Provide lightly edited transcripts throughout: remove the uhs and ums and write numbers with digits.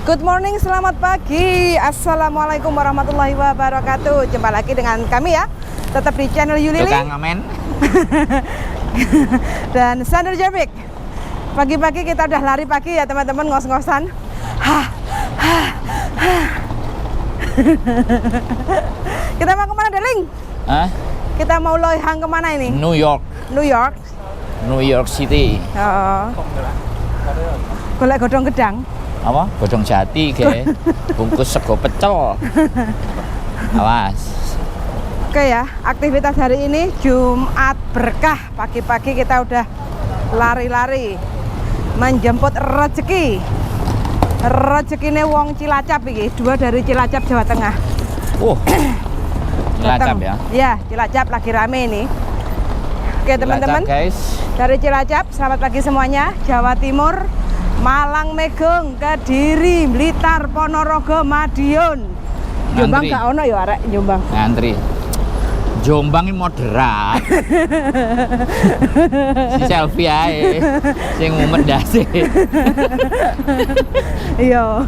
Good morning, selamat pagi. Assalamualaikum warahmatullahi wabarakatuh. Jumpa lagi dengan kami ya, tetap di channel Yulili Tukang ngamen dan Sandra Jabik. Pagi-pagi kita udah lari pagi ya teman-teman, ngos-ngosan. Kita mau kemana, Darling? Hah? Kita mau loihang kemana ini? New York. New York. New York City. Oh. Golek godhong gedang. Apa? Godhong jati ge. Bungkus sego pecel. Awas. Oke ya, aktivitas hari ini Jumat berkah. Pagi-pagi kita udah lari-lari menjemput rezeki. Rezekine wong Cilacap iki, dua dari Cilacap Jawa Tengah. Cilacap ya. Ya, Cilacap lagi rame ini. Oke teman-teman, guys. dari Cilacap, selamat pagi semuanya. Jawa Timur, Malang, Megong, Kediri, Blitar, Ponorogo, Madiun. Jombang gak ono ya arek Jombang. Ngantri. Jombang ini moderat. Si selfie ae. Sing ngumet dasi. Iya.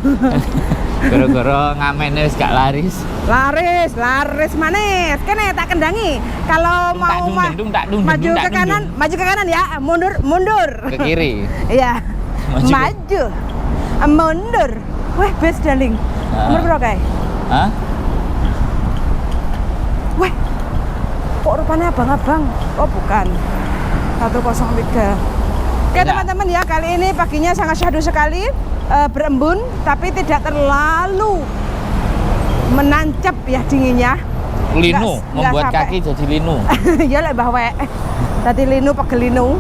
Gara-gara ngamene wis gak laris. Laris manis. Kene tak kendangi. Kalau mau maju ke kanan ya, mundur. Ke kiri. Iya. Maju. Mundur. Weh, bes Darling. Nomor berapa kayak? Hah? Weh. Kok rupanya abang-abang? Oh, bukan. 103. Oke, teman-teman ya, kali ini paginya sangat syahdu sekali. Berembun tapi tidak terlalu menancap ya dinginnya. Linu, membuat sampai. kaki jadi linu. Ya lek bahwe. Tadi linu pegelinu.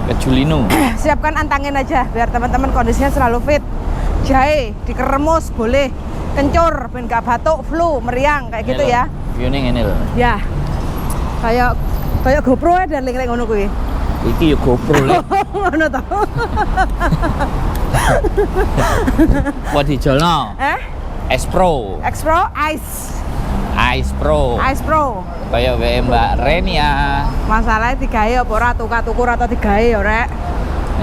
Kejulinu. Siapkan antangin aja biar teman-teman kondisinya selalu fit. Jahe dikeremus boleh, kencur ben gak batuk, flu, meriang kayak gitu ya. Viewing ini loh. Ya. Kayak GoPro ya Darling lek ngono kuwi. Iki ya GoPro lek. Ngono to. Buat dijolno. Ice Pro. Ice Pro. Kayak wae Mbak Renia. Masalahnya digawe apa ora tuku atau digawe ya rek.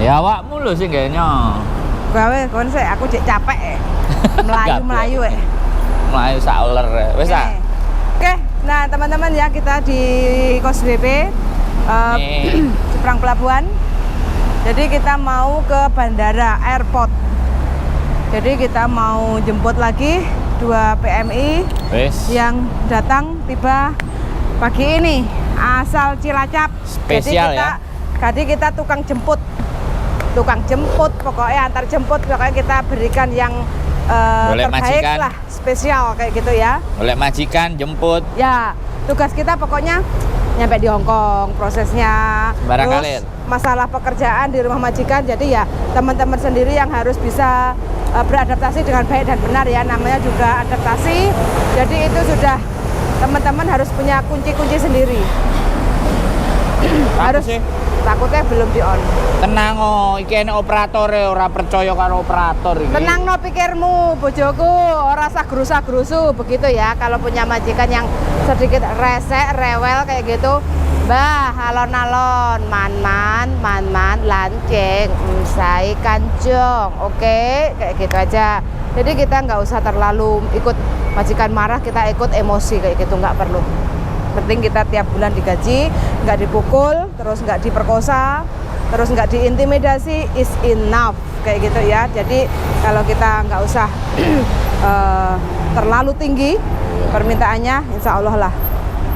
Ya awakmu lho sing gayanya. Gawe kon sik aku cek capek. Melayu Melayu sak uler. Wis ah. Oke, nah teman-teman ya kita di Kos BP seberang pelabuhan. Jadi kita mau ke bandara airport. Jadi kita mau jemput lagi 2 PMI yang datang tiba pagi ini asal Cilacap. Spesial ya. Jadi kita tukang jemput pokoknya antar jemput, pokoknya kita berikan yang terbaik majikan lah, spesial kayak gitu ya. Oleh majikan jemput. Ya, tugas kita pokoknya nyampe di Hongkong prosesnya. Terus masalah pekerjaan di rumah majikan, jadi ya teman-teman sendiri yang harus bisa beradaptasi dengan baik dan benar ya, namanya juga adaptasi. Jadi itu sudah teman-teman harus punya kunci-kunci sendiri. Harus sih. Takutnya belum di on. Tenang iki enek operatore, ora percaya karo operator iki. Tenang no pikirmu, bojoku, ora usah gerusa-gerusu begitu ya. Kalau punya majikan yang sedikit resek, rewel kayak gitu, Mbah, alon-alon, man, lancing, sai kanjong, oke, kayak gitu aja. Jadi kita nggak usah terlalu ikut majikan marah, kita ikut emosi kayak gitu, nggak perlu. Penting kita tiap bulan digaji, nggak dipukul, terus nggak diperkosa, terus nggak diintimidasi, is enough kayak gitu ya. Jadi kalau kita nggak usah terlalu tinggi permintaannya, insya Allah lah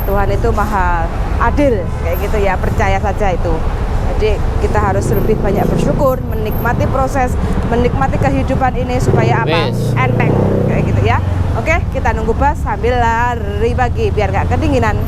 Tuhan itu maha adil kayak gitu ya, percaya saja itu. Jadi kita harus lebih banyak bersyukur, menikmati proses, menikmati kehidupan ini supaya apa? Enteng kayak gitu ya. Oke, kita nunggu bus sambil lari pagi biar nggak kedinginan.